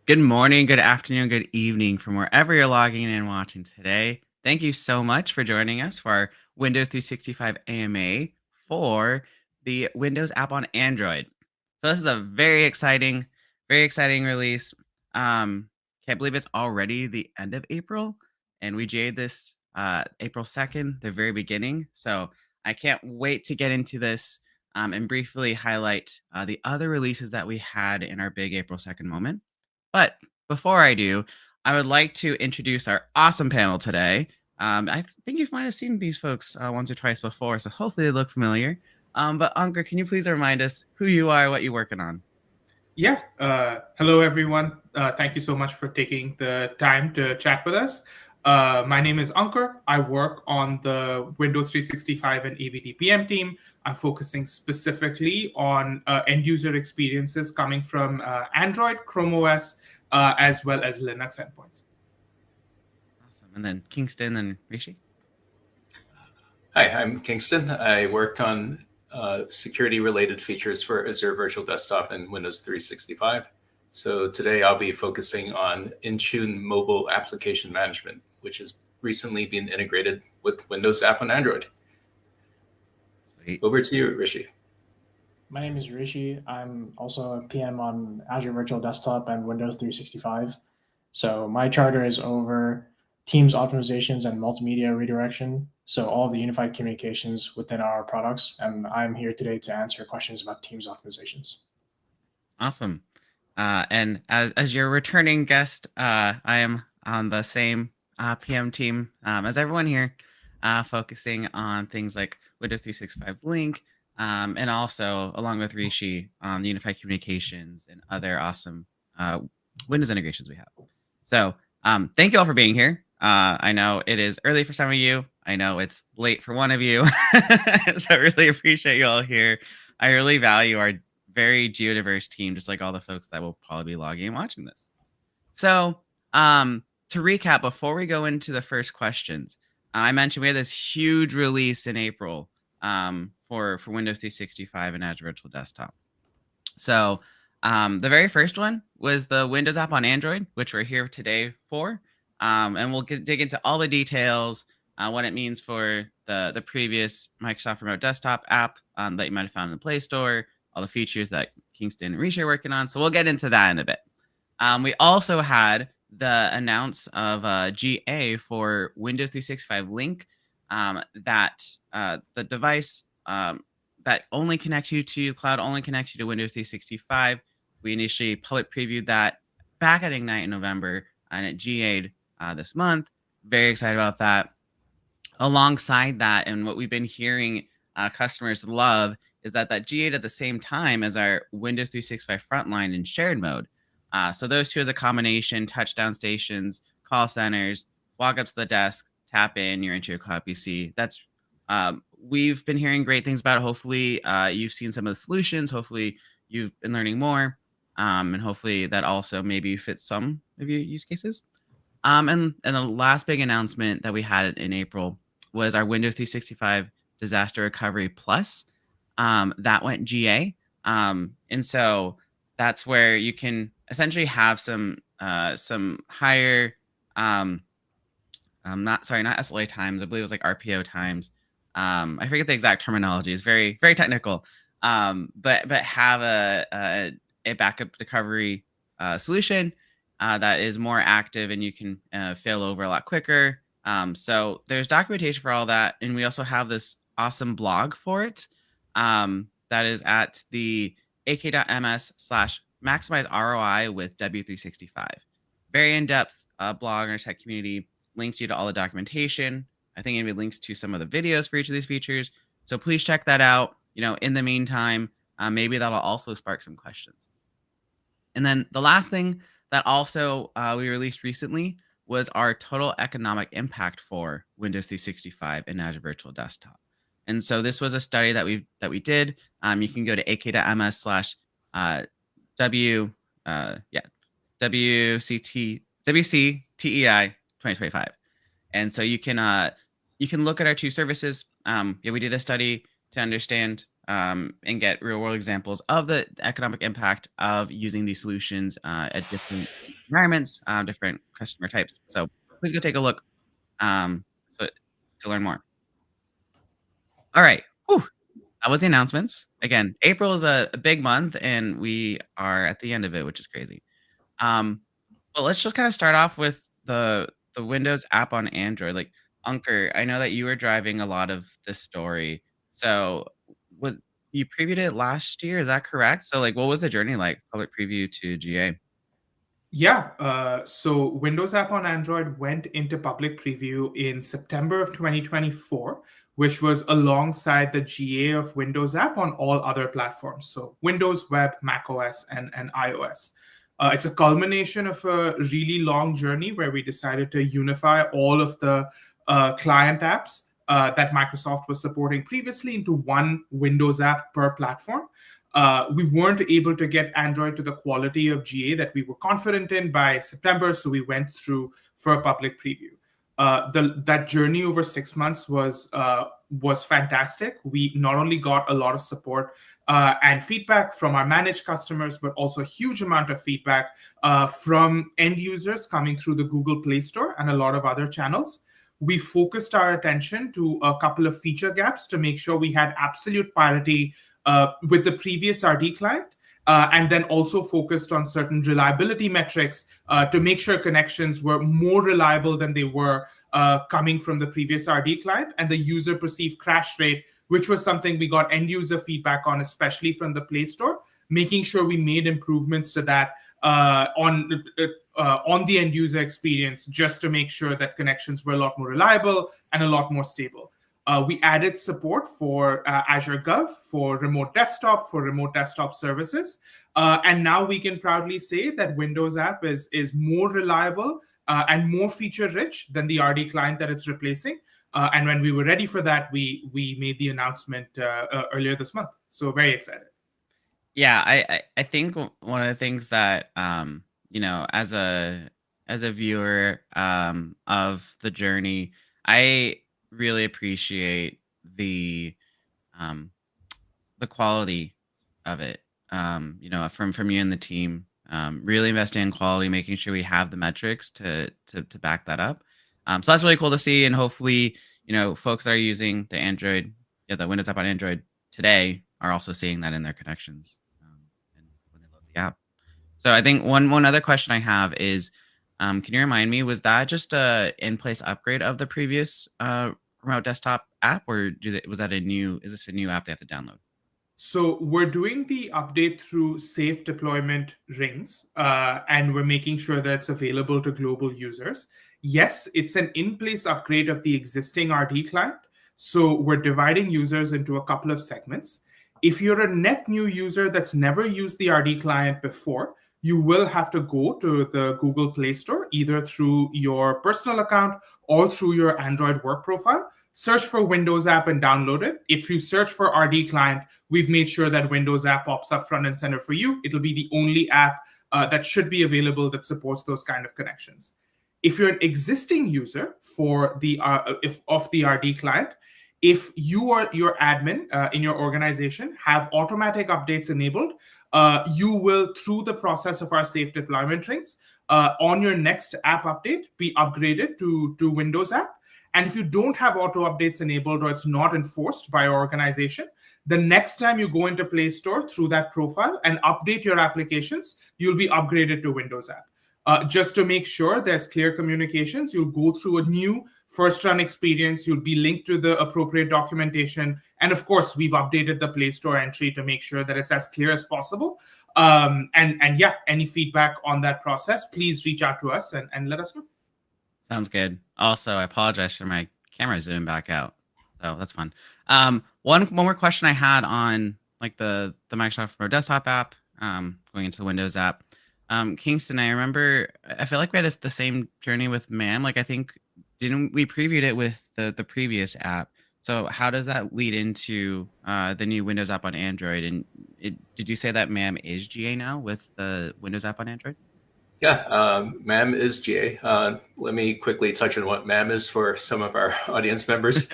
Good morning, good afternoon, good evening from wherever you're logging in and watching today. Thank you so much for joining us for our Windows 365 AMA for the Windows app on Android. So this is a very exciting release. Can't believe it's already the end of April, and we GA'd this April 2nd, the very beginning. So I can't wait to get into this and briefly highlight the other releases that we had in our big April 2nd moment. But before I do, I would like to introduce our awesome panel today. Think you might have seen these folks once or twice before, so hopefully they look familiar. But Ankur, can you please remind us who you are, what you're working on? Yeah. Hello, everyone. Thank you so much for taking the time to chat with us. My name is Ankur. I work on the Windows 365 and AVD PM team. I'm focusing specifically on end user experiences coming from Android, Chrome OS, as well as Linux endpoints. Awesome. And then Kingston and Rishi. Hi, I'm Kingston. I work on security-related features for Azure Virtual Desktop and Windows 365. So today I'll be focusing on Intune Mobile Application Management, which has recently been integrated with Windows app on Android. Sweet. Over to you, Rishi. My name is Rishi. I'm also a PM on Azure Virtual Desktop and Windows 365. So my charter is over Teams optimizations and multimedia redirection. So all the unified communications within our products. And I'm here today to answer questions about Teams optimizations. Awesome. And as your returning guest, I am on the same PM team as everyone here, focusing on things like Windows 365 Link, and also along with Rishi on the unified communications and other awesome Windows integrations we have. So thank you all for being here. I know it is early for some of you. I know it's late for one of you. So I really appreciate you all here. I really value our very geodiverse team, just like all the folks that will probably be logging and watching this. So to recap, before we go into the first questions, I mentioned we had this huge release in April for Windows 365 and Azure Virtual Desktop. So the very first one was the Windows app on Android, which we're here today for. And we'll dig into all the details, what it means for the previous Microsoft Remote Desktop app that you might have found in the Play Store, all the features that Kingston and Rishi are working on. So we'll get into that in a bit. We also had the announce of GA for Windows 365 Link, that the device that only connects you to cloud, only connects you to Windows 365. We initially public previewed that back at Ignite in November, and it GA'd this month. Very excited about that. Alongside that, and what we've been hearing customers love is that GA'd at the same time as our Windows 365 Frontline in shared mode. So those two as a combination, touchdown stations, call centers, walk up to the desk, tap in, you're into your cloud PC. That's we've been hearing great things about it. Hopefully you've seen some of the solutions. Hopefully you've been learning more. And hopefully that also maybe fits some of your use cases. And the last big announcement that we had in April was our Windows 365 Disaster Recovery Plus. That went GA. And so that's where you can essentially have some higher, not SLA times. I believe it was like RPO times. I forget the exact terminology. It's very, very technical. But have a backup recovery solution that is more active, and you can fail over a lot quicker. So there's documentation for all that, and we also have this awesome blog for it that is at the ak.ms/maximize ROI with W365. Very in-depth blog in our tech community, links you to all the documentation. I think it links to some of the videos for each of these features. So please check that out. In the meantime, maybe that'll also spark some questions. And then the last thing that also we released recently was our total economic impact for Windows 365 and Azure Virtual Desktop. And so this was a study that we did. You can go to ak.ms/WCTEI 2025. And so you can look at our two services. Yeah, we did a study to understand and get real world examples of the economic impact of using these solutions at different environments, different customer types. So please go take a look so, to learn more. All right. Whew. That was the announcements. Again, April is a big month, and we are at the end of it, which is crazy. Um, but let's just kind of start off with the Windows app on Android. Like, Unker, I know that you were driving a lot of this story. So, was you previewed it last year? Is that correct? So, like, what was the journey like, public preview to GA? Yeah, so Windows app on Android went into public preview in September of 2024, which was alongside the GA of Windows app on all other platforms. So Windows, Web, Mac OS, and iOS. It's a culmination of a really long journey where we decided to unify all of the client apps that Microsoft was supporting previously into one Windows app per platform. We weren't able to get Android to the quality of GA that we were confident in by September, so we went through for a public preview. That journey over 6 months was fantastic. We not only got a lot of support and feedback from our managed customers, but also a huge amount of feedback from end users coming through the Google Play Store and a lot of other channels. We focused our attention to a couple of feature gaps to make sure we had absolute parity with the previous RD client, and then also focused on certain reliability metrics to make sure connections were more reliable than they were coming from the previous RD client, and the user perceived crash rate, which was something we got end user feedback on, especially from the Play Store, making sure we made improvements to that on the end user experience, just to make sure that connections were a lot more reliable and a lot more stable. We added support for Azure Gov, for remote desktop services. And now we can proudly say that Windows app is more reliable and more feature rich than the RD client that it's replacing. And when we were ready for that, we made the announcement earlier this month. So very excited. Yeah, I think one of the things that as a viewer of the journey, I really appreciate um the quality of it. From you and the team, really investing in quality, making sure we have the metrics to back that up. So that's really cool to see, and hopefully, folks that are using the Windows app on Android today are also seeing that in their connections, and when they load the app. So I think one other question I have is, can you remind me, was that just a in place upgrade of the previous remote desktop app, or was that is this a new app they have to download? So we're doing the update through safe deployment rings, and we're making sure that it's available to global users. Yes, it's an in-place upgrade of the existing RD client. So we're dividing users into a couple of segments. If you're a net new user that's never used the RD client before, you will have to go to the Google Play Store, either through your personal account or through your Android work profile. Search for Windows app and download it. If you search for RD client, we've made sure that Windows app pops up front and center for you. It'll be the only app that should be available that supports those kind of connections. If you're an existing user for of the RD client, if you or your admin in your organization have automatic updates enabled, you will, through the process of our safe deployment rings, on your next app update, be upgraded to Windows app. And if you don't have auto updates enabled, or it's not enforced by your organization, the next time you go into Play Store through that profile and update your applications, you'll be upgraded to Windows app. Just to make sure there's clear communications, you'll go through a new first run experience. You'll be linked to the appropriate documentation. And of course, we've updated the Play Store entry to make sure that it's as clear as possible. And yeah, any feedback on that process, please reach out to us and let us know. Sounds good. Also, I apologize for my camera zooming back out. So that's fun. One more question I had on like the Microsoft Remote Desktop app, going into the Windows app. Kingston, I remember, I feel like we had the same journey with MAM. Like, I think, didn't we previewed it with the previous app? So how does that lead into the new Windows app on Android? And did you say that MAM is GA now with the Windows app on Android? Yeah, MAM is GA. Let me quickly touch on what MAM is for some of our audience members.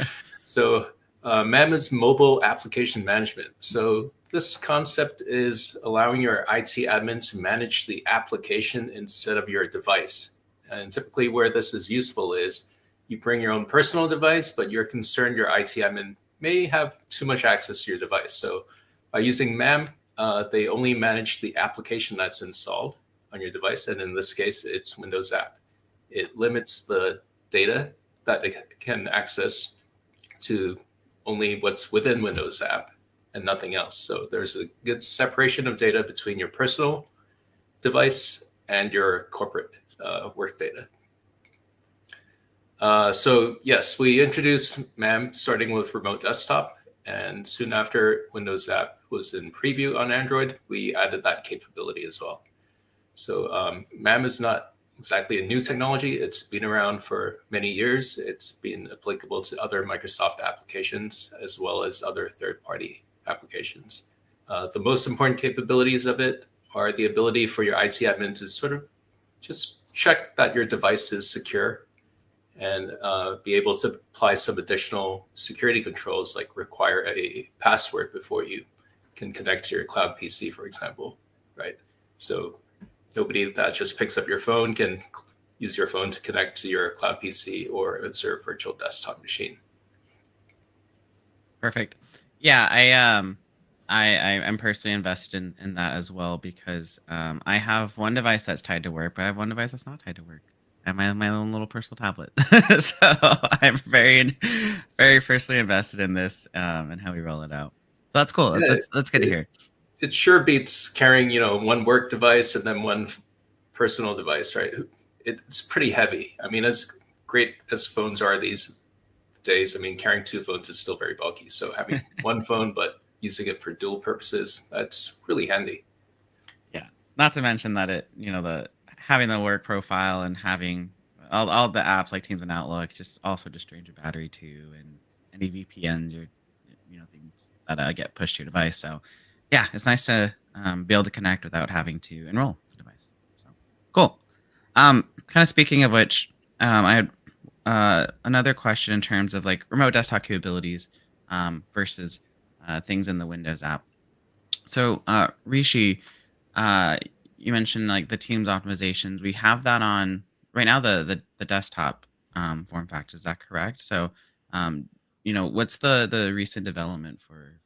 So MAM is mobile application management. So this concept is allowing your IT admin to manage the application instead of your device. And typically where this is useful is you bring your own personal device, but you're concerned your IT admin may have too much access to your device. So by using MAM, they only manage the application that's installed on your device. And in this case, it's Windows app. It limits the data that it can access to only what's within Windows app and nothing else. So there's a good separation of data between your personal device and your corporate work data. So yes, we introduced MAM starting with remote desktop, and soon after Windows app was in preview on Android, we added that capability as well. So MAM is not exactly a new technology. It's been around for many years. It's been applicable to other Microsoft applications as well as other third-party applications. The most important capabilities of it are the ability for your IT admin to sort of just check that your device is secure and be able to apply some additional security controls, like require a password before you can connect to your cloud PC, for example, right? So nobody that just picks up your phone can use your phone to connect to your cloud PC or Azure virtual desktop machine. Perfect. Yeah, I'm personally invested in that as well because I have one device that's tied to work, but I have one device that's not tied to work. I have my own little personal tablet. So I'm very personally invested in this and how we roll it out. So that's cool. Yeah, That's good to hear. It sure beats carrying, one work device and then one personal device, right? It's pretty heavy. I mean, as great as phones are these days, I mean, carrying two phones is still very bulky. So having one phone, but using it for dual purposes, that's really handy. Yeah. Not to mention that having the work profile and having all the apps like Teams and Outlook just drains your battery too, and any VPNs or things that get pushed to your device. So yeah, it's nice to be able to connect without having to enroll the device. So cool. Kind of speaking of which, I had another question in terms of like remote desktop capabilities versus things in the Windows app. So Rishi, uh, you mentioned like the Teams optimizations. We have that on right now the desktop form factor. Is that correct? So what's the recent development for Android?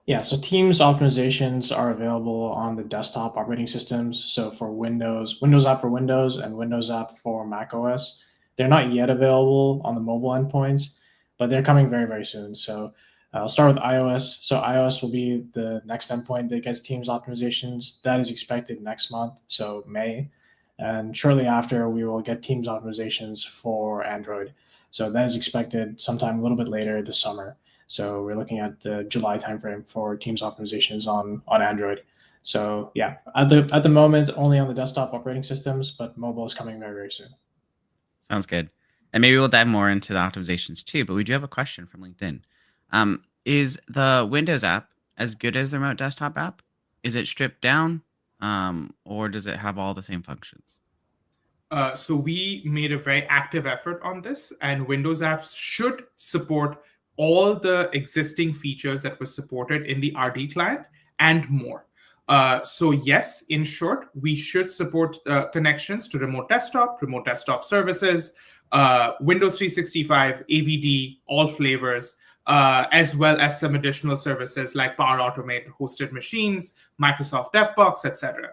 Yeah, so Teams optimizations are available on the desktop operating systems. So for Windows app for Windows and Windows app for Mac OS, they're not yet available on the mobile endpoints, but they're coming very, very soon. So I'll start with iOS. So iOS will be the next endpoint that gets Teams optimizations. That is expected next month, so May. And shortly after, we will get Teams optimizations for Android. So that is expected sometime a little bit later this summer. So we're looking at the July timeframe for Teams optimizations on Android. So yeah, at the moment, only on the desktop operating systems, but mobile is coming very, very soon. Sounds good. And maybe we'll dive more into the optimizations too. But we do have a question from LinkedIn. Is the Windows app as good as the remote desktop app? Is it stripped down, or does it have all the same functions? So we made a very active effort on this, and Windows apps should support all the existing features that were supported in the RD client and more. So yes, in short, we should support connections to remote desktop services, Windows 365, AVD, all flavors, as well as some additional services like Power Automate, hosted machines, Microsoft DevBox, etc.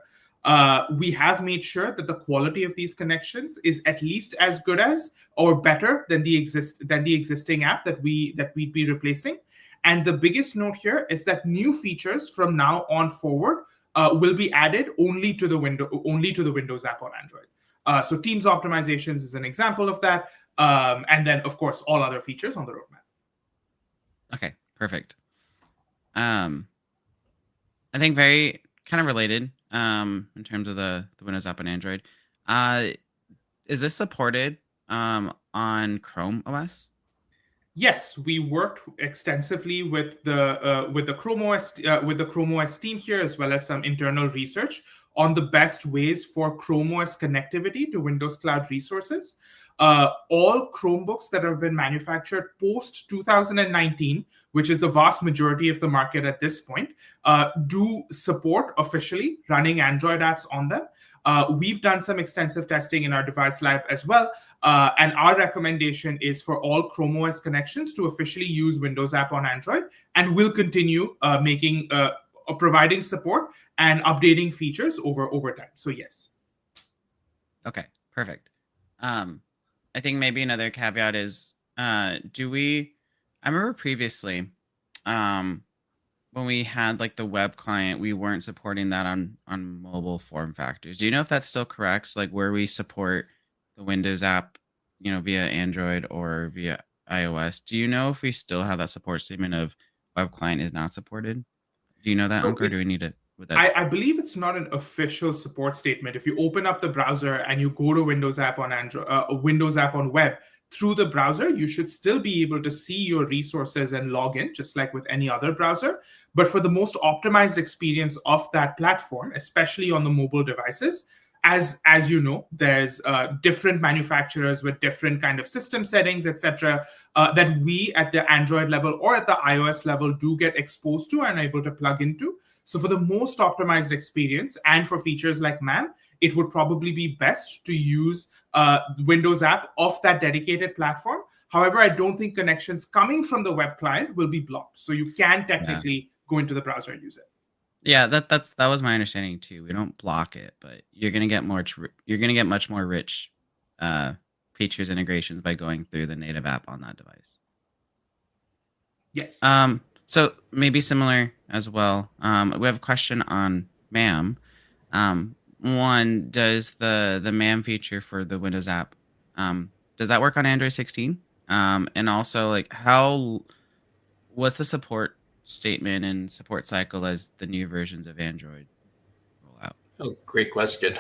We have made sure that the quality of these connections is at least as good as or better than the existing app that we'd be replacing. And the biggest note here is that new features from now on forward will be added only to the Windows app on Android. So Teams optimizations is an example of that, and then of course all other features on the roadmap. Okay, perfect. I think very kind of related in terms of the Windows app on Android. Is this supported on Chrome OS? Yes, we worked extensively with the Chrome OS team here, as well as some internal research on the best ways for Chrome OS connectivity to Windows Cloud resources. All Chromebooks that have been manufactured post 2019, which is the vast majority of the market at this point, do support officially running Android apps on them. We've done some extensive testing in our device lab as well. And our recommendation is for all Chrome OS connections to officially use Windows app on Android, and we'll continue providing support and updating features over time. So yes. Okay, perfect. I think maybe another caveat is, I remember previously, when we had like the web client, we weren't supporting that on mobile form factors. Do you know if that's still correct? So, like where we support the Windows app, via Android or via iOS. Do you know if we still have that support statement of web client is not supported? Do you know that, So Ankur? Do we need it with that? I believe it's not an official support statement. If you open up the browser and you go to Windows app on Android, Windows app on web through the browser, you should still be able to see your resources and log in, just like with any other browser. But for the most optimized experience of that platform, especially on the mobile devices, as you know, there's different manufacturers with different kind of system settings, etc., that we at the Android level or at the iOS level do get exposed to and able to plug into. So for the most optimized experience and for features like MAM, it would probably be best to use Windows app off that dedicated platform. However, I don't think connections coming from the web client will be blocked. So you can technically go into the browser and use it. Yeah, that was my understanding too. We don't block it, but you're gonna get much more rich features integrations by going through the native app on that device. Yes. So maybe similar as well. We have a question on MAM. One, does the MAM feature for the Windows app, does that work on Android 16? And also, like, what's the support statement and support cycle as the new versions of Android roll out? Oh, great question.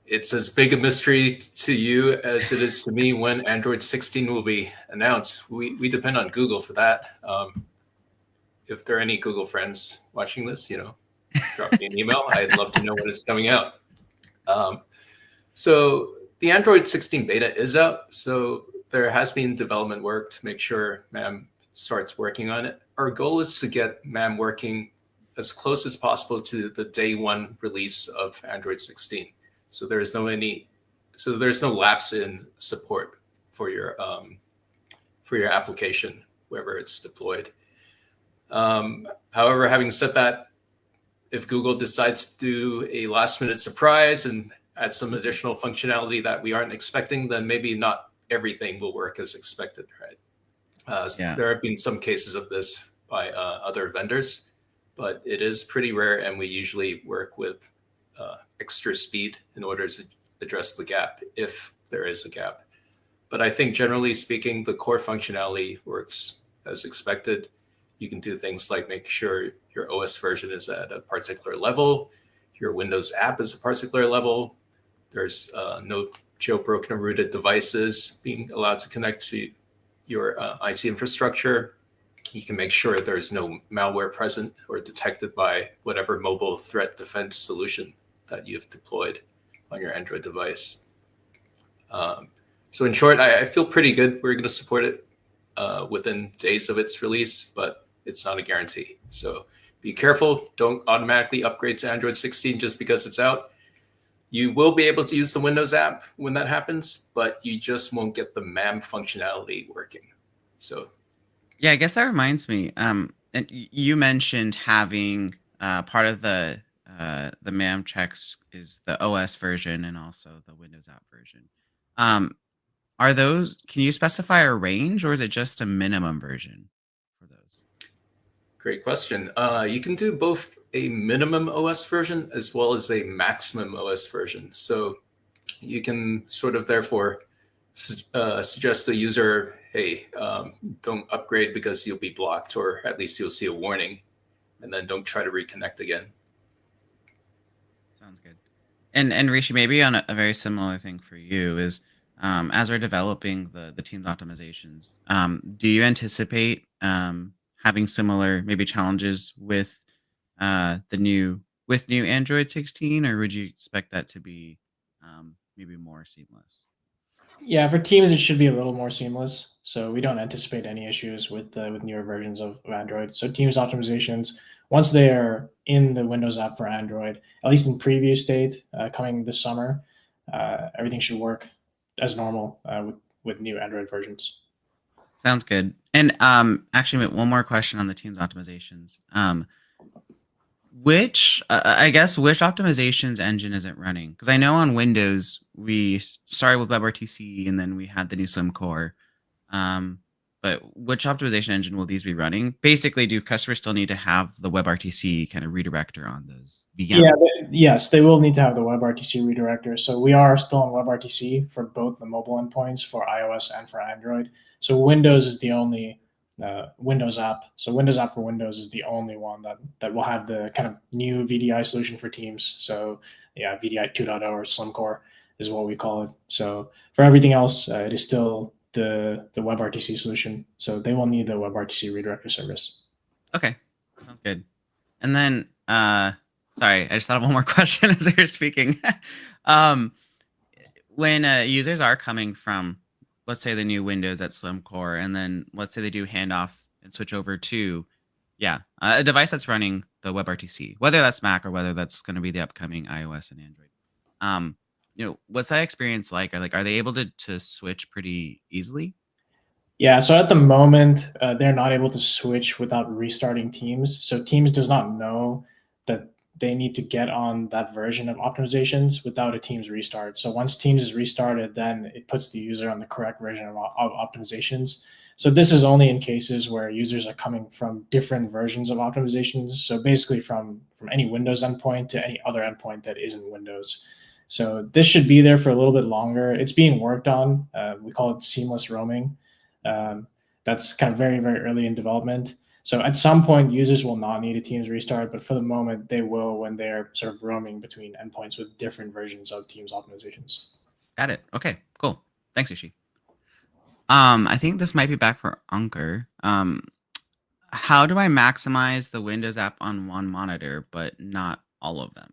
It's as big a mystery to you as it is to me when Android 16 will be announced. We depend on Google for that. If there are any Google friends watching this, drop me an email. I'd love to know when it's coming out. So the Android 16 beta is out. So there has been development work to make sure MAM starts working on it. Our goal is to get MAM working as close as possible to the day one release of Android 16. So there's no lapse in support for your application wherever it's deployed. However, having said that, if Google decides to do a last minute surprise and add some additional functionality that we aren't expecting, then maybe not everything will work as expected, right? There have been some cases of this by other vendors, but it is pretty rare, and we usually work with extra speed in order to address the gap if there is a gap. But I think generally speaking, the core functionality works as expected. You can do things like make sure your OS version is at a particular level, your Windows app is a particular level. There's no jailbroken or rooted devices being allowed to connect to your IT infrastructure. You can make sure there's no malware present or detected by whatever mobile threat defense solution that you've deployed on your Android device. So in short, I feel pretty good. We're going to support it within days of its release, but it's not a guarantee. So be careful. Don't automatically upgrade to Android 16 just because it's out. You will be able to use the Windows app when that happens, but you just won't get the MAM functionality working. So, yeah, I guess that reminds me. And you mentioned having part of the MAM checks is the OS version and also the Windows app version. Are those? Can you specify a range, or is it just a minimum version for those? Great question. You can do both a minimum OS version as well as a maximum OS version. So you can sort of therefore suggest to the user, hey, don't upgrade because you'll be blocked, or at least you'll see a warning, and then don't try to reconnect again. Sounds good. And Rishi, maybe on a very similar thing for you is, as we're developing the team's optimizations, do you anticipate having similar maybe challenges with the new Android 16, or would you expect that to be maybe more seamless? Yeah, for teams, it should be a little more seamless. So we don't anticipate any issues with newer versions of Android. So teams optimizations, once they are in the Windows app for Android, at least in preview state, coming this summer, everything should work as normal with new Android versions. Sounds good. And actually, one more question on the team's optimizations. I guess which optimizations engine is it running? Because I know on Windows we started with WebRTC and then we had the new Slim Core. But which optimization engine will these be running? Basically, do customers still need to have the WebRTC kind of redirector on those VMs? Yeah, yes, they will need to have the WebRTC redirector. So we are still on WebRTC for both the mobile endpoints for iOS and for Android. So Windows is the only Windows app. So Windows app for Windows is the only one that will have the kind of new VDI solution for Teams. So yeah, VDI 2.0 or Slim Core is what we call it. So for everything else, it is still the WebRTC solution. So they will need the WebRTC redirector service. Okay, sounds good. And then, sorry, I just thought of one more question as we were speaking. When users are coming from, let's say, the new Windows at Slim Core, and then let's say they do handoff and switch over to, a device that's running the WebRTC, whether that's Mac or whether that's going to be the upcoming iOS and Android. What's that experience like? Are they able to switch pretty easily? Yeah, so at the moment, they're not able to switch without restarting Teams. So Teams does not know that they need to get on that version of optimizations without a Teams restart. So once Teams is restarted, then it puts the user on the correct version of optimizations. So this is only in cases where users are coming from different versions of optimizations. So basically from any Windows endpoint to any other endpoint that isn't Windows. So this should be there for a little bit longer. It's being worked on. We call it seamless roaming. That's kind of very, very early in development. So at some point, users will not need a Teams restart, but for the moment, they will when they're sort of roaming between endpoints with different versions of Teams optimizations. Got it. Okay, cool. Thanks, Rishi. I think this might be back for Ankur. How do I maximize the Windows app on one monitor, but not all of them?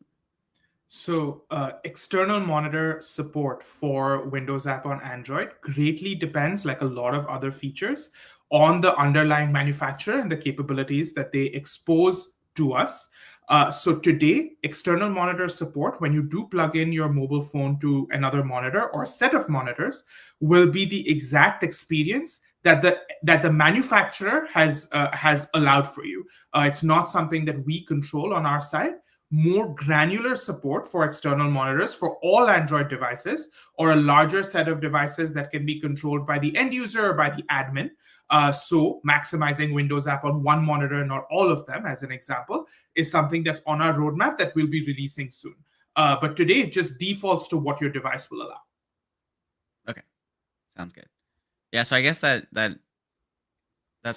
So external monitor support for Windows app on Android greatly depends, like a lot of other features, on the underlying manufacturer and the capabilities that they expose to us. So today, external monitor support, when you do plug in your mobile phone to another monitor or a set of monitors, will be the exact experience that the manufacturer has allowed for you. It's not something that we control on our side. More granular support for external monitors for all Android devices, or a larger set of devices that can be controlled by the end user or by the admin. So maximizing Windows app on one monitor, not all of them, as an example, is something that's on our roadmap that we'll be releasing soon. But today, it just defaults to what your device will allow. Okay, sounds good. Yeah, so I guess that's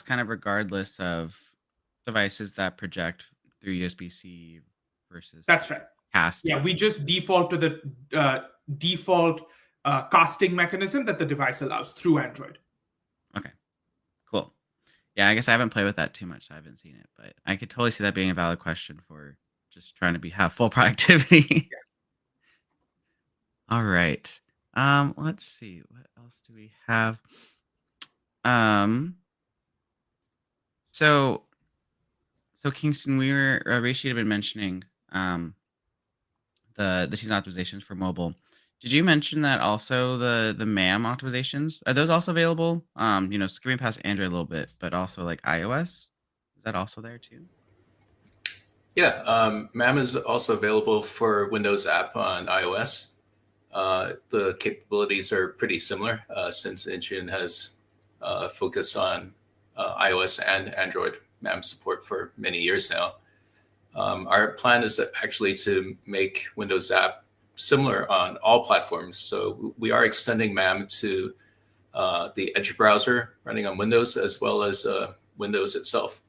kind of regardless of devices that project through USB-C versus That's right. casting. Yeah, we just default to the default casting mechanism that the device allows through Android. Okay, cool. Yeah, I guess I haven't played with that too much, so I haven't seen it, but I could totally see that being a valid question for just trying to have full productivity. Yeah. All right. Let's see. What else do we have? So Kingston, Rishi had been mentioning the season optimizations for mobile. Did you mention that also the MAM optimizations, are those also available? Skipping past Android a little bit, but also like iOS, is that also there too? Yeah, MAM is also available for Windows app on iOS. The capabilities are pretty similar since Intune has focused on iOS and Android MAM support for many years now. Our plan is actually to make Windows app similar on all platforms. So we are extending MAM to the Edge browser running on Windows as well as Windows itself.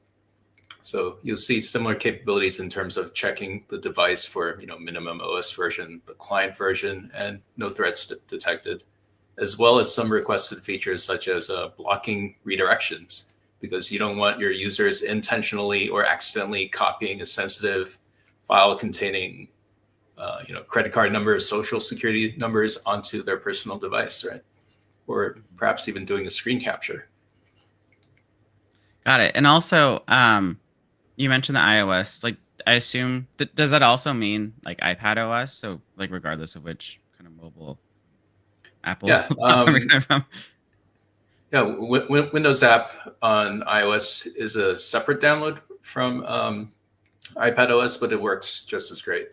So you'll see similar capabilities in terms of checking the device for minimum OS version, the client version, and no threats detected. as well as some requested features such as blocking redirections, because you don't want your users intentionally or accidentally copying a sensitive file containing credit card numbers, social security numbers onto their personal device, right? Or perhaps even doing a screen capture. Got it. And also, you mentioned the iOS. Like, I assume does that also mean like iPad OS? So, like, regardless of which kind of mobile Apple platform you're coming from. Yeah, Windows app on iOS is a separate download from iPad OS, but it works just as great.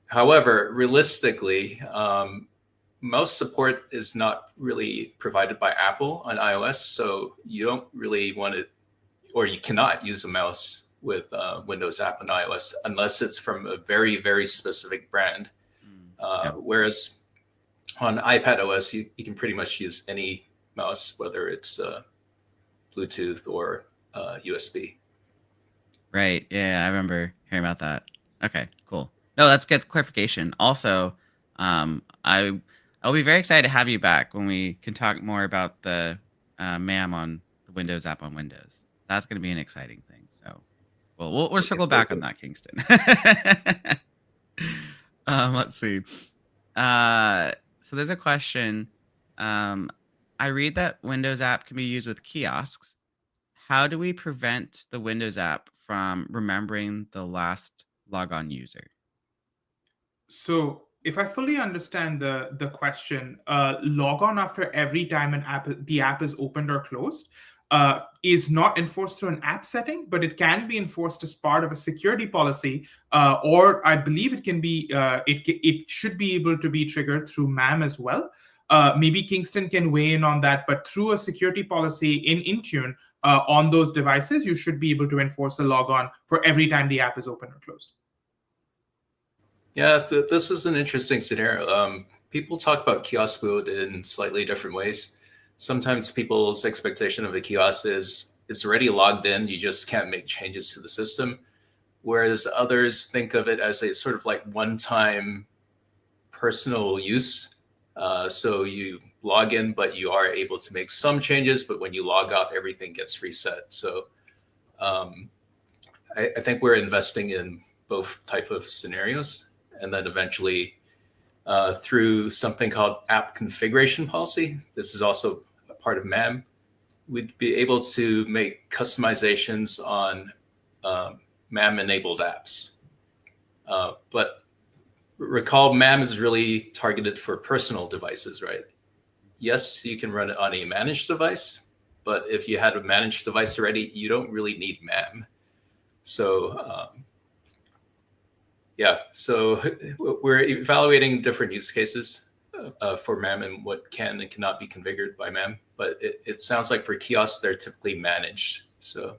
However, realistically, mouse support is not really provided by Apple on iOS, so you don't really want to, or you cannot use a mouse with Windows app on iOS unless it's from a very, very specific brand. Whereas on iPad OS, you can pretty much use any mouse, whether it's Bluetooth or USB. Right. Yeah, I remember hearing about that. Okay, cool. No, that's good clarification. Also, I'll be very excited to have you back when we can talk more about the MAM on the Windows app on Windows. That's going to be an exciting thing. So, well, we'll circle back on that, Kingston. Let's see. So there's a question. I read that Windows app can be used with kiosks. How do we prevent the Windows app from remembering the last logon user? So if I fully understand the question, log on after every time the app is opened or closed is not enforced through an app setting, but it can be enforced as part of a security policy, or I believe it can be it should be able to be triggered through MAM as well. Maybe Kingston can weigh in on that, but through a security policy in Intune on those devices, you should be able to enforce a logon for every time the app is open or closed. Yeah, this is an interesting scenario. People talk about kiosk mode in slightly different ways. Sometimes people's expectation of a kiosk is it's already logged in, you just can't make changes to the system. Whereas others think of it as a sort of like one-time personal use. So you log in, but you are able to make some changes, but when you log off, everything gets reset. So I think we're investing in both type of scenarios. And then eventually through something called app configuration policy, this is also a part of MAM, we'd be able to make customizations on MAM-enabled apps. But recall, MAM is really targeted for personal devices, right? Yes, you can run it on a managed device, but if you had a managed device already, you don't really need MAM. So so we're evaluating different use cases for MAM and what can and cannot be configured by MAM. But it sounds like for kiosks, they're typically managed. So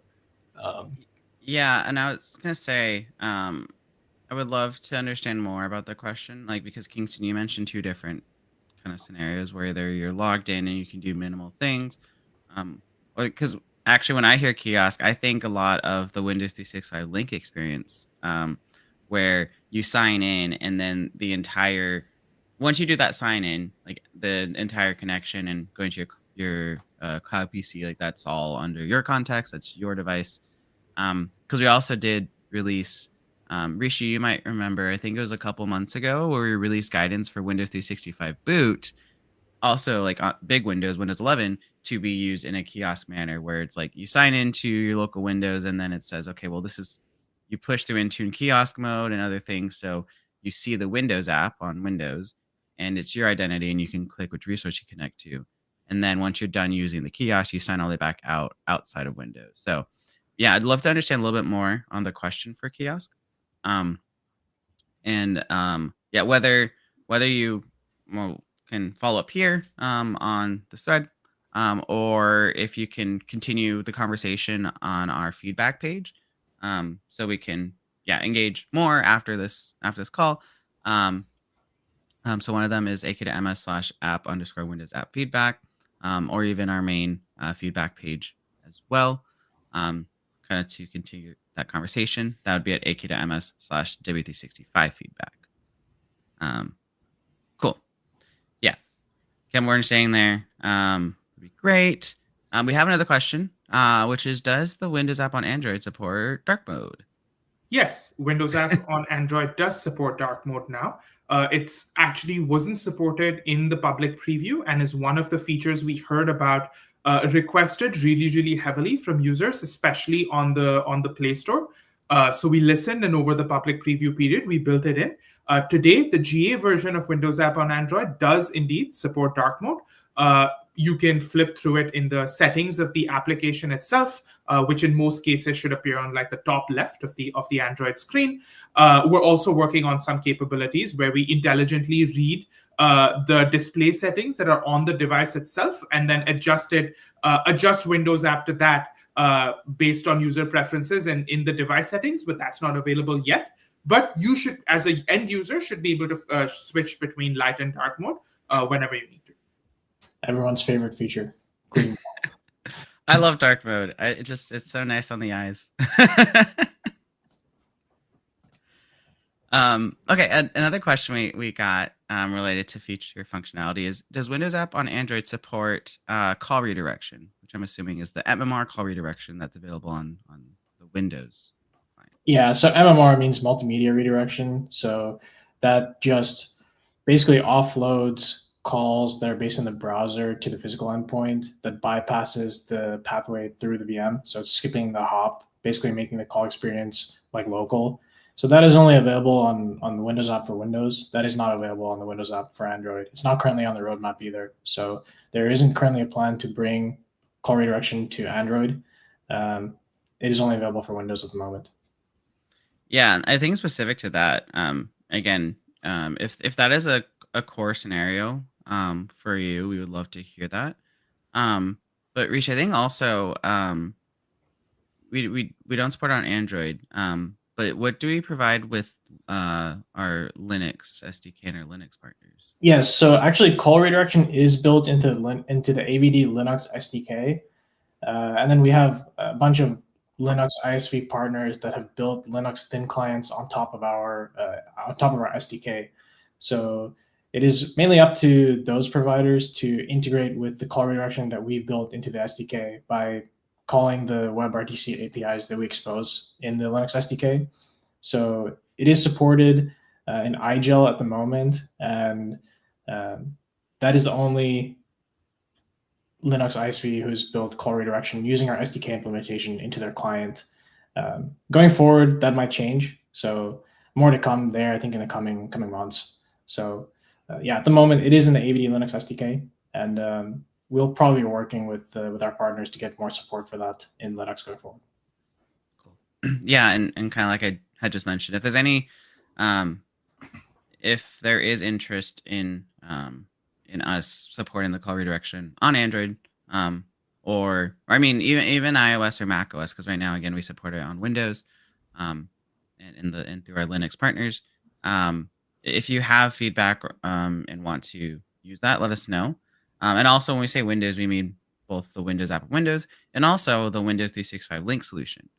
yeah, and I was gonna say, I would love to understand more about the question, like because Kingston, you mentioned two different kind of scenarios where either you're logged in and you can do minimal things, or because actually when I hear kiosk, I think a lot of the Windows 365 link experience. Where you sign in and then once you do that sign in, like the entire connection and going to your cloud PC, like that's all under your context, that's your device. Because we also did release, Rishi, you might remember, I think it was a couple months ago where we released guidance for Windows 365 boot, also like on big Windows 11, to be used in a kiosk manner where it's like you sign into your local Windows and then it says, okay, well, you push through Intune kiosk mode and other things. So you see the Windows app on Windows and it's your identity and you can click which resource you connect to. And then once you're done using the kiosk, you sign all the way back outside of Windows. So yeah, I'd love to understand a little bit more on the question for kiosk. Yeah, whether you can follow up here on the thread, or if you can continue the conversation on our feedback page, so we can engage more after this call. So one of them is ak.ms/app_Windows app feedback, or even our main feedback page as well. Kind of to continue that conversation, that would be at ak.ms/w365 feedback. Cool. Yeah. get more understanding there. Would be great. We have another question, which is, does the Windows app on Android support dark mode? Yes, Windows app on Android does support dark mode now. It's actually wasn't supported in the public preview and is one of the features we heard about requested really heavily from users, especially on the Play Store. So we listened, and over the public preview period, we built it in. Today, the GA version of Windows app on Android does indeed support dark mode. You can flip through it in the settings of the application itself, which in most cases should appear on like the top left of the Android screen. We're also working on some capabilities where we intelligently read the display settings that are on the device itself, and then adjust Windows app to that based on user preferences and in the device settings. But that's not available yet. But you should, as an end user, should be able to switch between light and dark mode whenever you need to. Everyone's favorite feature. Including I love dark mode. It's so nice on the eyes. Okay, another question we got related to feature functionality is, does Windows app on Android support call redirection, which I'm assuming is the MMR call redirection that's available on the Windows client? Yeah, so MMR means multimedia redirection. So that just basically offloads calls that are based in the browser to the physical endpoint that bypasses the pathway through the VM. So it's skipping the hop, basically making the call experience like local. So that is only available on the Windows app for Windows. That is not available on the Windows app for Android. It's not currently on the roadmap either. So there isn't currently a plan to bring call redirection to Android. It is only available for Windows at the moment. Yeah, I think specific to that, again, if that is a core scenario for you, we would love to hear that. But Rishi, I think also we don't support it on Android. But what do we provide with our Linux SDK and our Linux partners? Yes, so actually call redirection is built into the AVD Linux SDK. And then we have a bunch of Linux ISV partners that have built Linux thin clients on top of our SDK. So it is mainly up to those providers to integrate with the call redirection that we built into the SDK by calling the WebRTC APIs that we expose in the Linux SDK. So it is supported in iGel at the moment, and that is the only Linux ISV who's built call redirection using our SDK implementation into their client. Going forward, that might change. So more to come there, I think, in the coming months. So yeah, at the moment, it is in the AVD Linux SDK, and we'll probably be working with our partners to get more support for that in Linux going forward. Cool. Yeah, and kind of like I had just mentioned, if there's any, if there is interest in us supporting the call redirection on Android, or I mean even iOS or Mac OS, because right now again we support it on Windows, and through our Linux partners. If you have feedback and want to use that, let us know. And also, when we say Windows, we mean both the Windows app of Windows and also the Windows 365 link solution,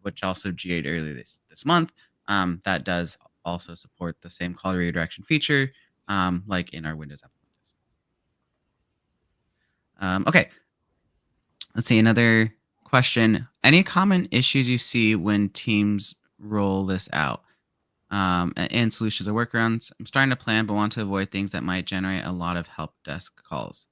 which also GA'd earlier this month. That does also support the same call redirection feature, like in our Windows app of Windows. Okay, let's see, another question. Any common issues you see when teams roll this out? And solutions or workarounds? I'm starting to plan, but want to avoid things that might generate a lot of help desk calls.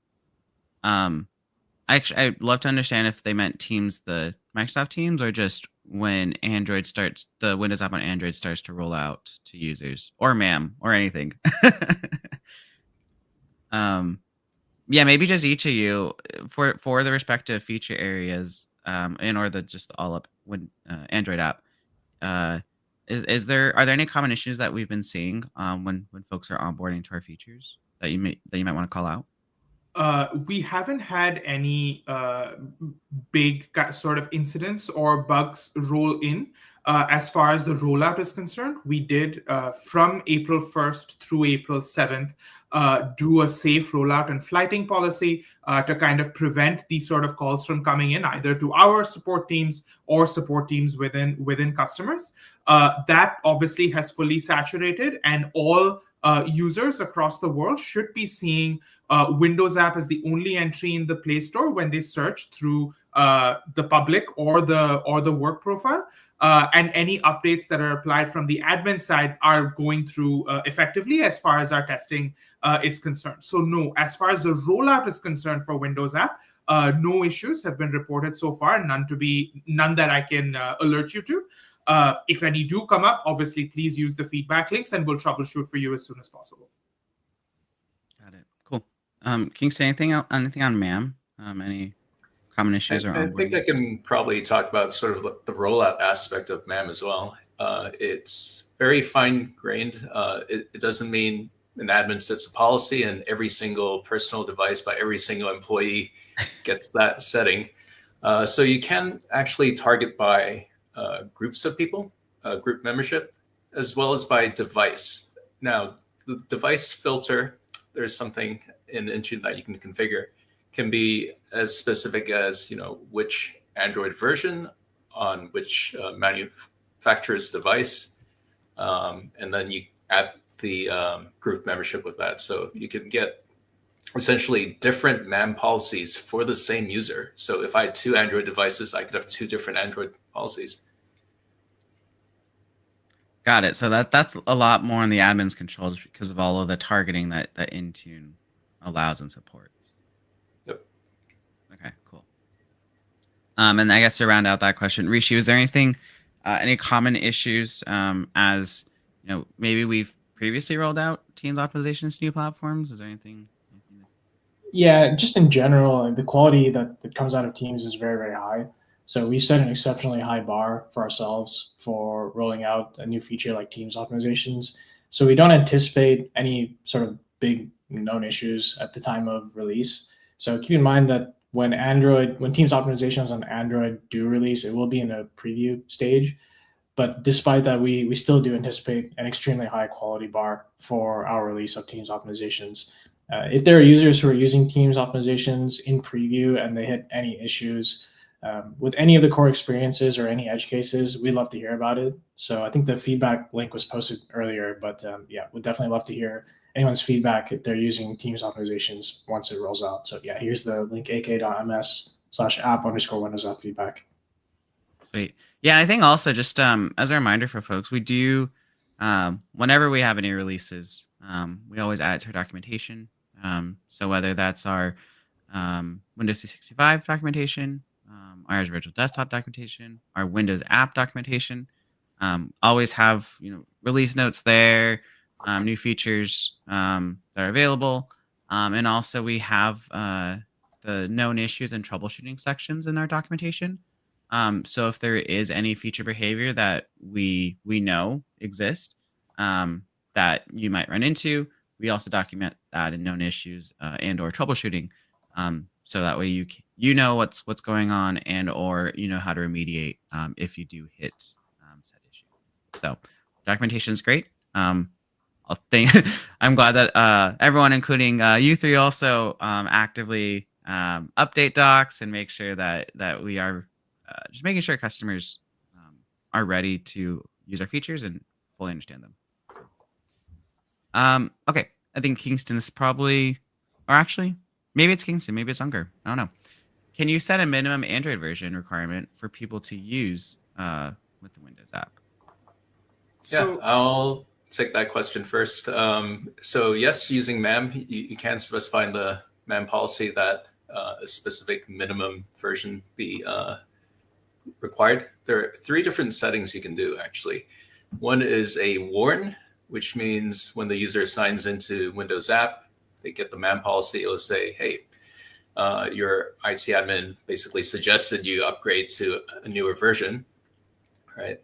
I'd love to understand if they meant Teams, the Microsoft Teams, or just when the Windows app on Android starts to roll out to users, or MAM, or anything. Yeah, maybe just each of you for the respective feature areas, or just all up when Android app. Are there any common issues that we've been seeing when folks are onboarding to our features that you might want to call out? We haven't had any big sort of incidents or bugs roll in. As far as the rollout is concerned, we did from April 1st through April 7th do a safe rollout and flighting policy to kind of prevent these sort of calls from coming in either to our support teams or support teams within customers. That obviously has fully saturated, and all users across the world should be seeing Windows app as the only entry in the Play Store when they search through the public or the work profile. And any updates that are applied from the admin side are going through effectively as far as our testing is concerned. So no, as far as the rollout is concerned for Windows app, no issues have been reported so far, none that I can alert you to. If any do come up, obviously, please use the feedback links and we'll troubleshoot for you as soon as possible. Got it. Cool. Can you say anything on MAM? Any common issues or I think I can probably talk about sort of the rollout aspect of MAM as well. It's very fine-grained. It doesn't mean an admin sets a policy and every single personal device by every single employee gets that setting. So you can actually target by groups of people, group membership, as well as by device. Now, the device filter, there's something in Intune that you can configure, can be as specific as, which Android version on which manufacturer's device, and then you add the group membership with that. So you can get essentially different MAM policies for the same user. So if I had 2 Android devices, I could have 2 different Android policies. Got it. So that's a lot more in the admin's control just because of all of the targeting that Intune allows and supports. Yep. Okay, cool. And I guess to round out that question, Rishi, is there anything, any common issues as maybe we've previously rolled out Teams optimizations to new platforms? Is there anything? Yeah, just in general, the quality that comes out of Teams is very, very high. So we set an exceptionally high bar for ourselves for rolling out a new feature like Teams optimizations. So we don't anticipate any sort of big known issues at the time of release. So keep in mind that when Teams optimizations on Android do release, it will be in a preview stage. But despite that, we still do anticipate an extremely high quality bar for our release of Teams optimizations. If there are users who are using Teams optimizations in preview and they hit any issues with any of the core experiences or any edge cases, we'd love to hear about it. So I think the feedback link was posted earlier, but yeah, we'd definitely love to hear anyone's feedback if they're using Teams optimizations once it rolls out. So yeah, here's the link, ak.ms/app_Windows app feedback. Sweet. Yeah, I think also just as a reminder for folks, we do, whenever we have any releases, we always add it to our documentation. So whether that's our Windows 365 documentation, our Azure Virtual Desktop documentation, our Windows app documentation, always have release notes there, new features that are available, and also we have the known issues and troubleshooting sections in our documentation. So if there is any feature behavior that we know exist that you might run into, we also document that in known issues and or troubleshooting. So that way you know what's going on and or how to remediate if you do hit said issue. So documentation is great. I'm glad that everyone, including you three, also actively update docs and make sure that we are just making sure customers are ready to use our features and fully understand them. Okay, I think Kingston is probably, or actually, maybe it's Kingston, maybe it's Unger. I don't know. Can you set a minimum Android version requirement for people to use with the Windows app? Yeah, I'll take that question first. So yes, using MAM, you can specify in the MAM policy that a specific minimum version be required. There are 3 different settings you can do, actually. One is a warn, which means when the user signs into Windows app, they get the MAM policy. It will say, hey, your IT admin basically suggested you upgrade to a newer version, right?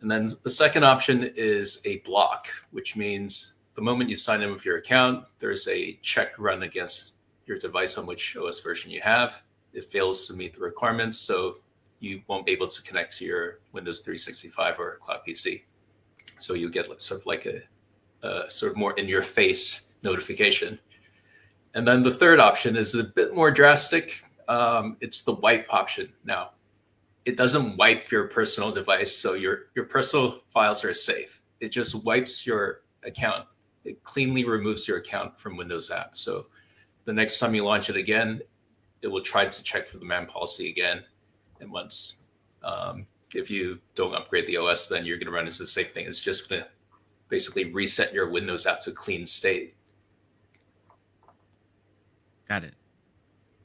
And then the second option is a block, which means the moment you sign in with your account, there's a check run against your device on which OS version you have. It fails to meet the requirements, so you won't be able to connect to your Windows 365 or Cloud PC. So you get sort of like a sort of more in-your-face notification. And then the third option is a bit more drastic. It's the wipe option. Now, it doesn't wipe your personal device, so your personal files are safe. It just wipes your account. it cleanly removes your account from Windows app. So the next time you launch it again, it will try to check for the man policy again. And once, if you don't upgrade the OS, then you're going to run into the same thing. It's just going to basically reset your Windows app to a clean state. Got it.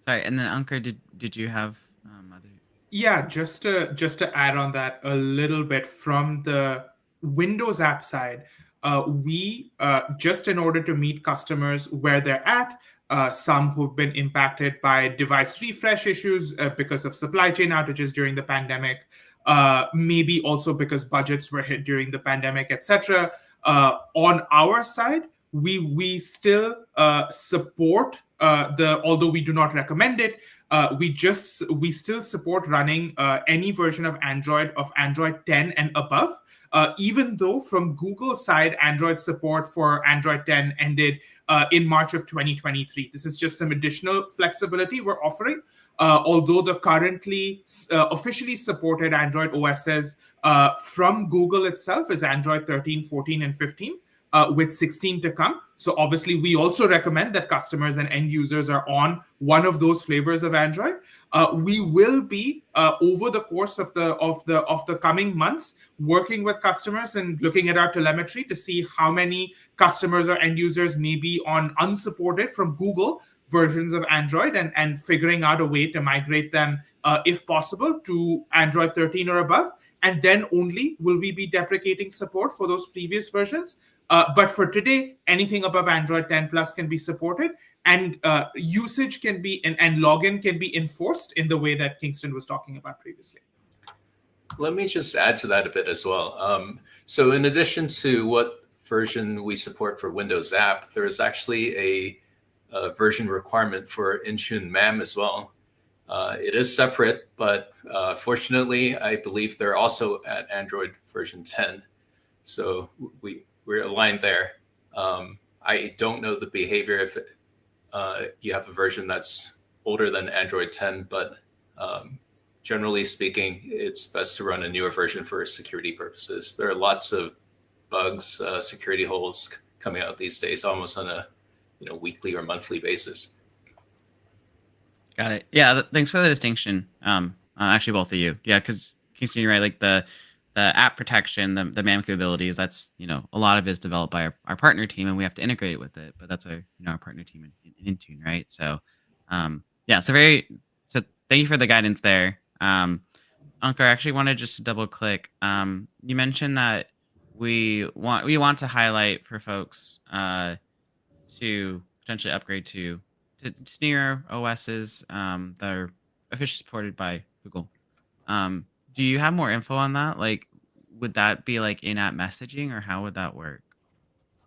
Sorry, and then Ankur, did you have other? Yeah, just to add on that a little bit from the Windows app side, we just in order to meet customers where they're at, some who've been impacted by device refresh issues because of supply chain outages during the pandemic, maybe also because budgets were hit during the pandemic, etc. On our side, we still support although we do not recommend it. We still support running any version of Android 10 and above, even though from Google's side, Android support for Android 10 ended in March of 2023. This is just some additional flexibility we're offering. Although the currently officially supported Android OSs from Google itself is Android 13, 14, and 15. With 16 to come. So obviously, we also recommend that customers and end users are on one of those flavors of Android. We will be over the course of the coming months working with customers and looking at our telemetry to see how many customers or end users may be on unsupported from Google versions of Android and figuring out a way to migrate them, if possible, to Android 13 or above. And then only will we be deprecating support for those previous versions. But for today, anything above Android 10 Plus can be supported, and usage can be and login can be enforced in the way that Kingston was talking about previously. Let me just add to that a bit as well. So in addition to what version we support for Windows app, there is actually a version requirement for Intune MAM as well. It is separate, but fortunately, I believe they're also at Android version 10. So we're aligned there. I don't know the behavior if you have a version that's older than Android 10, but generally speaking, it's best to run a newer version for security purposes. There are lots of bugs, security holes coming out these days, almost on a weekly or monthly basis. Got it. Yeah, thanks for the distinction. Actually, both of you. Yeah, because Kingston, you're right. Like the app protection, the MAM capabilities, that's a lot of it is developed by our partner team, and we have to integrate it with it. But that's our partner team in Intune, right? So, yeah. So thank you for the guidance there. Ankur, I actually wanted just to double click. You mentioned that we want to highlight for folks to potentially upgrade to newer OSs that are officially supported by Google. Do you have more info on that? Like, would that be like in-app messaging, or how would that work?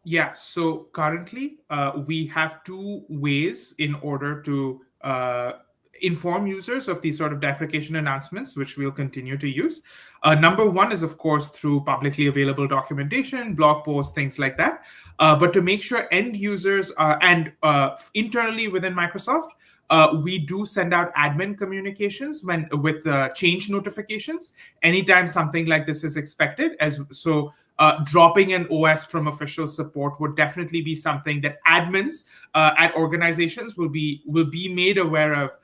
Yeah, so currently we have two ways in order to inform users of these sort of deprecation announcements, which we'll continue to use. Number one is, of course, through publicly available documentation, blog posts, things like that. But to make sure end users and internally within Microsoft, we do send out admin communications with change notifications anytime something like this is expected. Dropping an OS from official support would definitely be something that admins at organizations will be made aware of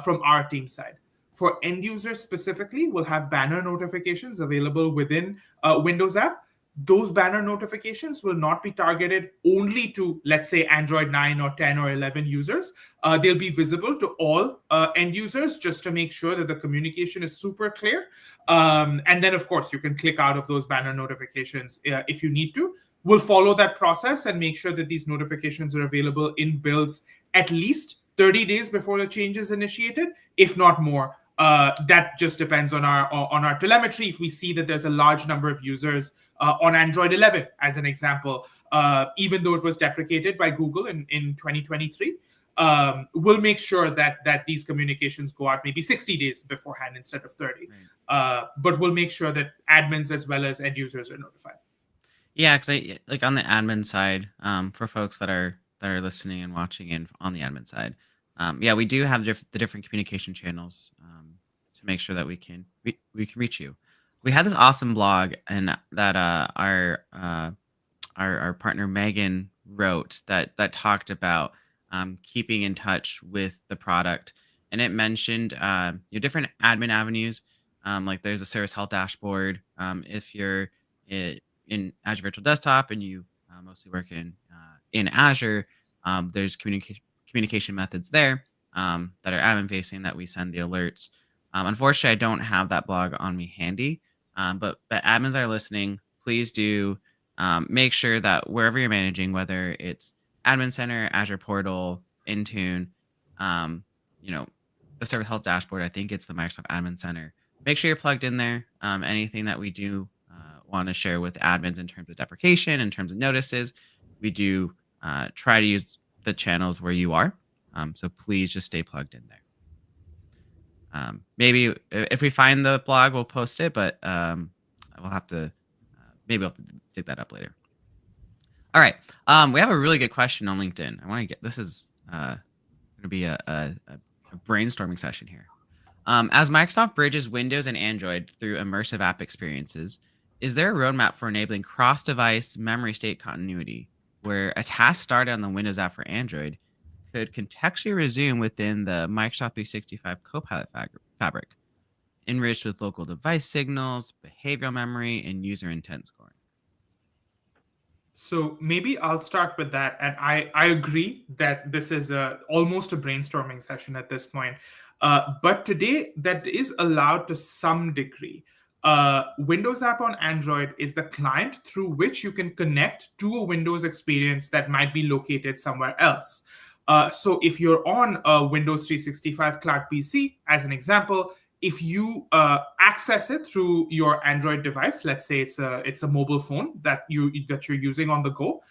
from our team side. For end users specifically, we'll have banner notifications available within Windows app. Those banner notifications will not be targeted only to, let's say, Android 9 or 10 or 11 users. They'll be visible to all end users just to make sure that the communication is super clear. And then, of course, you can click out of those banner notifications if you need to. We'll follow that process and make sure that these notifications are available in builds at least 30 days before the change is initiated, if not more. That just depends on our telemetry. If we see that there's a large number of users on Android 11, as an example, even though it was deprecated by Google in 2023, we'll make sure that these communications go out maybe 60 days beforehand instead of 30. Right. But we'll make sure that admins as well as end users are notified. Yeah, because like on the admin side, for folks that are listening and watching, and on the admin side, yeah, we do have the different communication channels to make sure that we can reach you. We had this awesome blog, and that our our partner Megan wrote that talked about keeping in touch with the product, and it mentioned different admin avenues. Like there's a service health dashboard. If you're in Azure Virtual Desktop and you mostly work in Azure, there's communication methods there that are admin facing that we send the alerts. Unfortunately, I don't have that blog on me handy, but admins that are listening, please do make sure that wherever you're managing, whether it's Admin Center, Azure Portal, Intune, um, you know, the Service Health Dashboard, I think it's the Microsoft Admin Center. Make sure you're plugged in there. Anything that we do want to share with admins in terms of deprecation, in terms of notices, we do try to use the channels where you are. So please just stay plugged in there. Maybe if we find the blog, we'll post it, but we'll have to maybe I'll have to dig that up later. All right. We have a really good question on LinkedIn. I want to get this is going to be a brainstorming session here. As Microsoft bridges Windows and Android through immersive app experiences, is there a roadmap for enabling cross-device memory state continuity, where a task started on the Windows app for Android could contextually resume within the Microsoft 365 Copilot fabric, enriched with local device signals, behavioral memory, and user intent scoring? So maybe I'll start with that. And I agree that this is almost a brainstorming session at this point. But today, that is allowed to some degree. Windows app on Android is the client through which you can connect to a Windows experience that might be located somewhere else. So if you're on a Windows 365 Cloud PC, as an example, if you access it through your Android device, let's say it's a mobile phone that you're using on the go,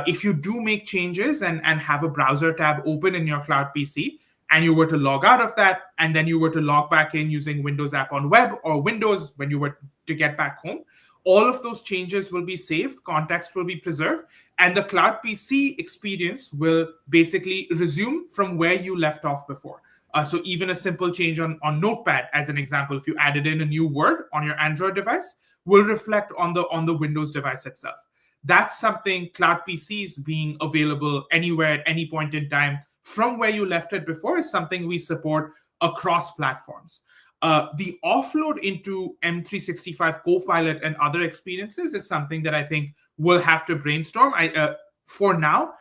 if you do make changes and have a browser tab open in your Cloud PC, and you were to log out of that, and then you were to log back in using Windows app on web or Windows when you were to get back home, all of those changes will be saved, context will be preserved, and the Cloud PC experience will basically resume from where you left off before. So even a simple change on Notepad, as an example, if you added in a new word on your Android device, will reflect on the Windows device itself. That's something Cloud PCs being available anywhere at any point in time from where you left it before is something we support across platforms. The offload into M365 Copilot and other experiences is something that I think we'll have to brainstorm. For now,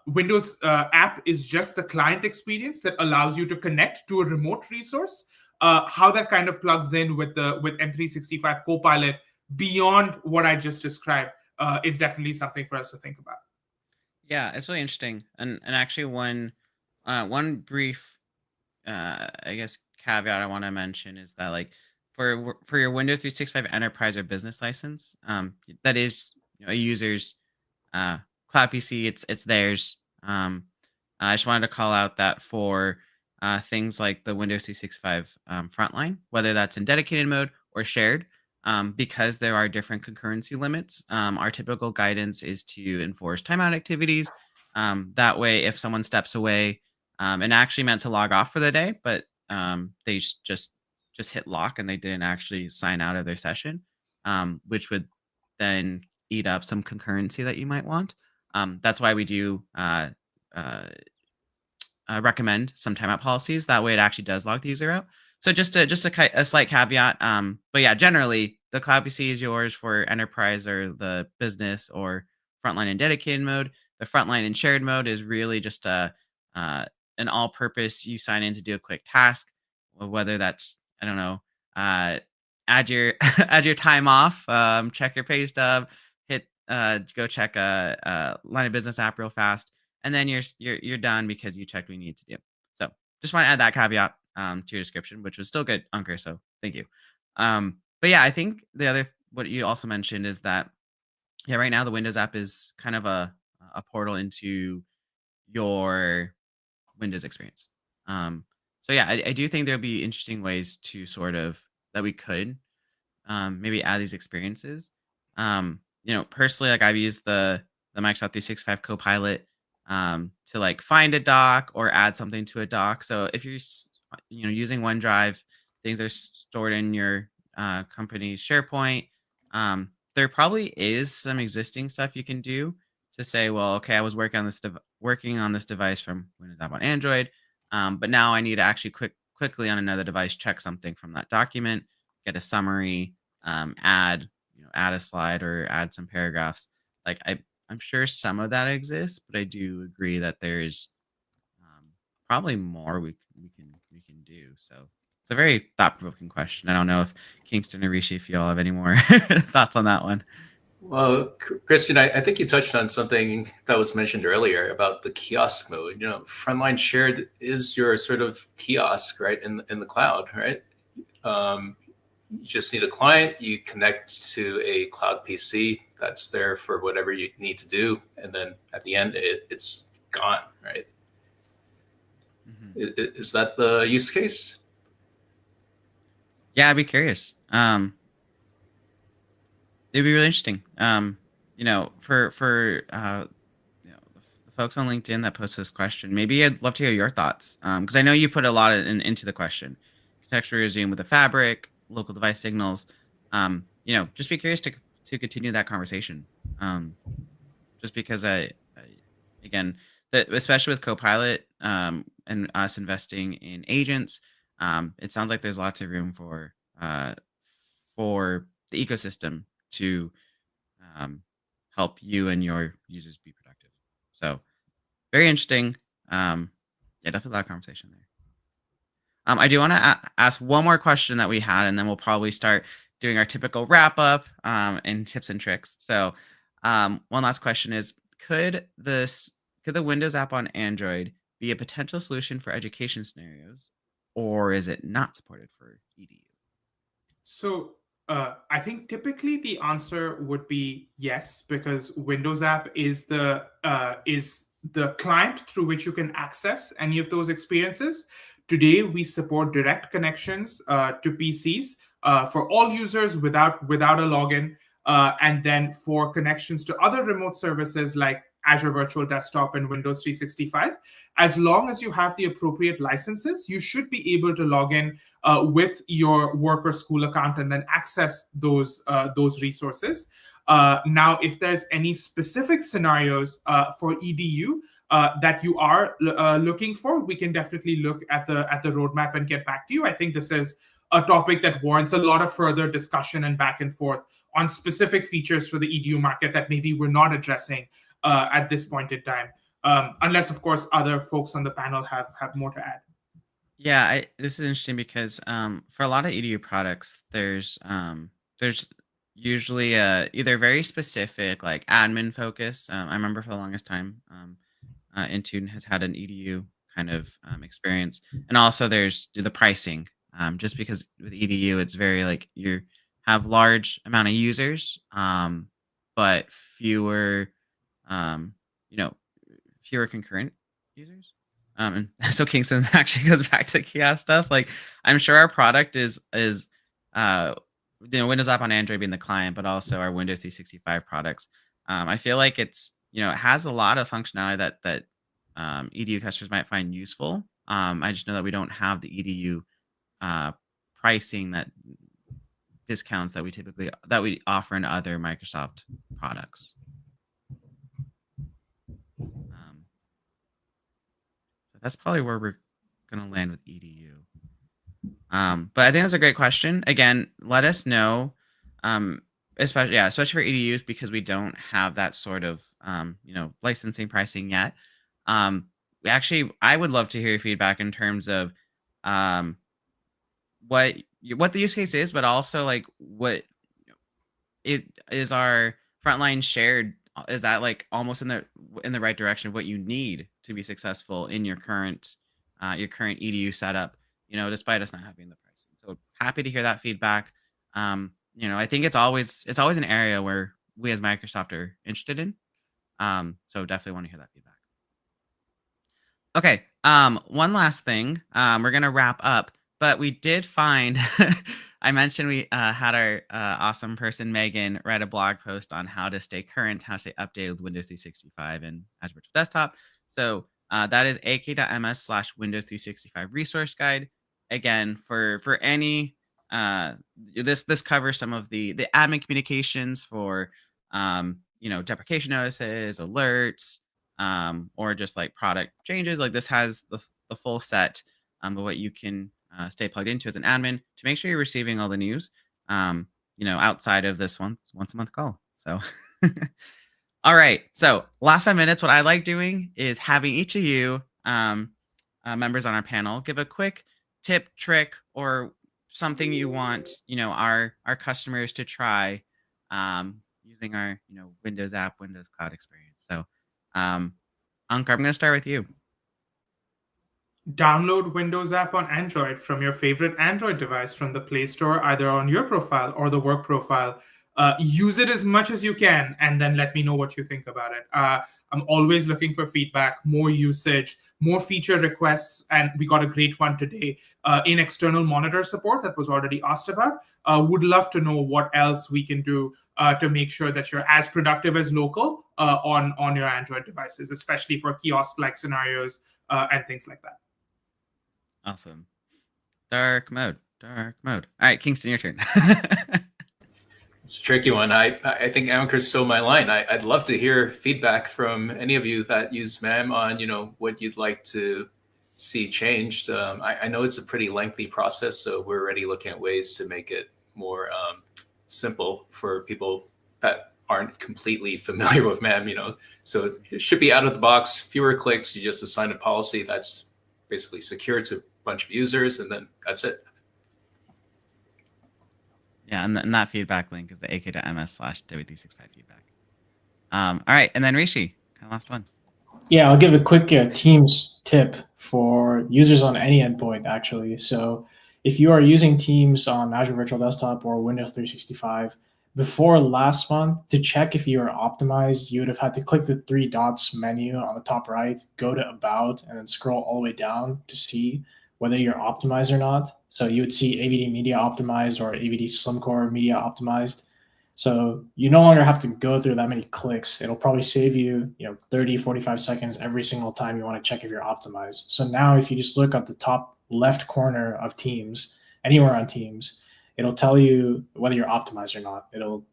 Windows app is just the client experience that allows you to connect to a remote resource. How that kind of plugs in with M365 Copilot beyond what I just described is definitely something for us to think about. Yeah, it's really interesting, and actually one brief I guess caveat I want to mention is that like for your Windows 365 Enterprise or Business license, that is a user's Cloud PC. It's theirs. I just wanted to call out that for things like the Windows 365 Frontline, whether that's in dedicated mode or shared, because there are different concurrency limits. Our typical guidance is to enforce timeout activities. That way, if someone steps away and actually meant to log off for the day, but they just hit lock and they didn't actually sign out of their session, which would then eat up some concurrency that you might want. That's why we do uh, recommend some timeout policies. That way, it actually does log the user out. So just a slight caveat. But yeah, generally the Cloud PC is yours for Enterprise or the Business or Frontline and dedicated mode. The Frontline and shared mode is really just an all-purpose. You sign in to do a quick task, whether that's I don't know, add your add your time off, check your pay stub, hit go check a line of business app real fast, and then you're done because you checked what you need to do. So just want to add that caveat to your description, which was still good, Ankur. So thank you. But yeah, I think the other what you also mentioned is that right now the Windows app is kind of a portal into your Windows experience. So yeah, I do think there'll be interesting ways to sort of that we could maybe add these experiences. Personally, like I've used the Microsoft 365 Copilot to like find a doc or add something to a doc. So if you're using OneDrive, things are stored in your company's SharePoint. there probably is some existing stuff you can do to say, well, okay, I was working on this device from Windows app on Android, but now I need to actually quickly on another device check something from that document, get a summary, add a slide or add some paragraphs. Like I'm sure some of that exists, but I do agree that there's probably more we can do. So it's a very thought provoking question. I don't know if Kingston or Rishi, if you all have any more thoughts on that one. Well, Christian, I think you touched on something that was mentioned earlier about the kiosk mode. Frontline shared is your sort of kiosk, right, in the cloud, right? You just need a client, you connect to a cloud PC that's there for whatever you need to do, and then at the end, it's gone, right? Is that the use case? Yeah, I'd be curious. It'd be really interesting. For the folks on LinkedIn that post this question, maybe I'd love to hear your thoughts. Because I know you put a lot into the question. Contextual resume with a fabric, local device signals. Just be curious to continue that conversation. Just because again, especially with Copilot, and us investing in agents, it sounds like there's lots of room for the ecosystem to help you and your users be productive. So very interesting. Yeah, definitely a lot of conversation there. I do want to ask one more question that we had, and then we'll probably start doing our typical wrap up and tips and tricks. So one last question is, could the Windows app on Android be a potential solution for education scenarios, or is it not supported for EDU? So I think typically the answer would be yes, because Windows app is the client through which you can access any of those experiences. Today, we support direct connections to PCs for all users without a login, and then for connections to other remote services like Azure Virtual Desktop and Windows 365. As long as you have the appropriate licenses, you should be able to log in with your work or school account and then access those resources. Now, if there's any specific scenarios for EDU that you are looking for, we can definitely look at the roadmap and get back to you. I think this is a topic that warrants a lot of further discussion and back and forth on specific features for the EDU market that maybe we're not addressing at this point in time, unless, of course, other folks on the panel have more to add. Yeah, this is interesting because for a lot of EDU products, there's usually either very specific like admin focus. I remember for the longest time, Intune has had an EDU kind of experience, and also there's the pricing. Just because with EDU, it's very like you have large amount of users, but fewer, um, you know, fewer concurrent users. And so Kingston actually goes back to kiosk stuff. Like I'm sure our product is Windows app on Android being the client, but also our Windows 365 products. I feel like it has a lot of functionality that EDU customers might find useful. I just know that we don't have the EDU pricing that discounts that we offer in other Microsoft products. So that's probably where we're gonna land with EDU. But I think that's a great question. Again, let us know, especially for EDUs, because we don't have that sort of licensing pricing yet. I would love to hear your feedback in terms of what the use case is, but also like what it is our frontline shared. Is that like almost in the right direction of what you need to be successful in your current EDU setup? Despite us not having the pricing. So happy to hear that feedback. I think it's always an area where we as Microsoft are interested in. So definitely want to hear that feedback. Okay. One last thing. We're gonna wrap up, but we did find I mentioned we had our awesome person Megan write a blog post on how to stay current, how to stay updated with Windows 365 and Azure Virtual Desktop. So that is ak.ms/Windows 365 resource guide. Again, for any this covers some of the admin communications for deprecation notices, alerts, or just like product changes. Like this has the full set of what you can stay plugged into as an admin to make sure you're receiving all the news. Outside of this once a month call. So. All right. So last 5 minutes, what I like doing is having each of you members on our panel give a quick tip, trick, or something you want, our customers to try using our, Windows app, Windows Cloud experience. So, Anka, I'm going to start with you. Download Windows app on Android from your favorite Android device from the Play Store, either on your profile or the work profile. Use it as much as you can, and then let me know what you think about it. I'm always looking for feedback, more usage, more feature requests, and we got a great one today in external monitor support that was already asked about. Would love to know what else we can do to make sure that you're as productive as local on your Android devices, especially for kiosk-like scenarios and things like that. Awesome. Dark mode. All right, Kingston, your turn. It's a tricky one. I think Anchor stole my line. I'd love to hear feedback from any of you that use MAM on, what you'd like to see changed. I know it's a pretty lengthy process, so we're already looking at ways to make it more simple for people that aren't completely familiar with MAM, So it should be out of the box, fewer clicks. You just assign a policy that's basically secure to a bunch of users, and then that's it. Yeah, and that feedback link is the ak.ms/w365 feedback. All right, and then Rishi, kind of last one. Yeah, I'll give a quick Teams tip for users on any endpoint, actually. So if you are using Teams on Azure Virtual Desktop or Windows 365, before last month, to check if you are optimized, you would have had to click the 3 dots menu on the top right, go to About, and then scroll all the way down to see whether you're optimized or not. So you would see AVD Media optimized or AVD Slimcore Media optimized. So you no longer have to go through that many clicks. It'll probably save you, 30, 45 seconds every single time you want to check if you're optimized. So now if you just look at the top left corner of Teams, anywhere on Teams, it'll tell you whether you're optimized or not. It'll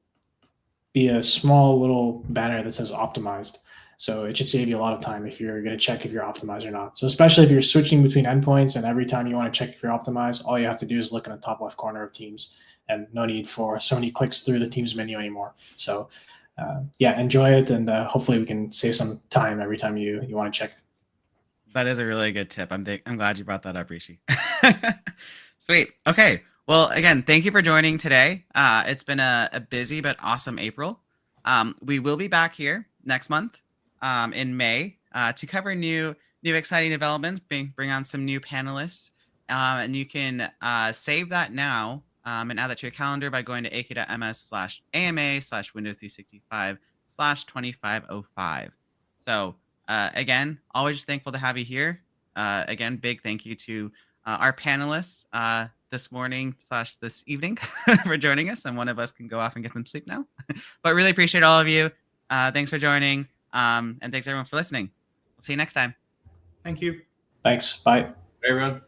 be a small little banner that says optimized. So it should save you a lot of time if you're going to check if you're optimized or not. So especially if you're switching between endpoints and every time you want to check if you're optimized, all you have to do is look in the top left corner of Teams, and no need for so many clicks through the Teams menu anymore. So enjoy it, and hopefully we can save some time every time you want to check. That is a really good tip. I'm glad you brought that up, Rishi. Sweet. Okay. Well, again, thank you for joining today. It's been a busy but awesome April. We will be back here next month in May to cover new exciting developments, bring on some new panelists. And you can save that now and add that to your calendar by going to ak.ms/ama/windows365/2505. So again, always just thankful to have you here. Again, big thank you to our panelists this morning / this evening for joining us, and one of us can go off and get some sleep now. But really appreciate all of you. Thanks for joining, and thanks everyone for listening. We'll see you next time. Thank you. Thanks. Bye. Bye, everyone.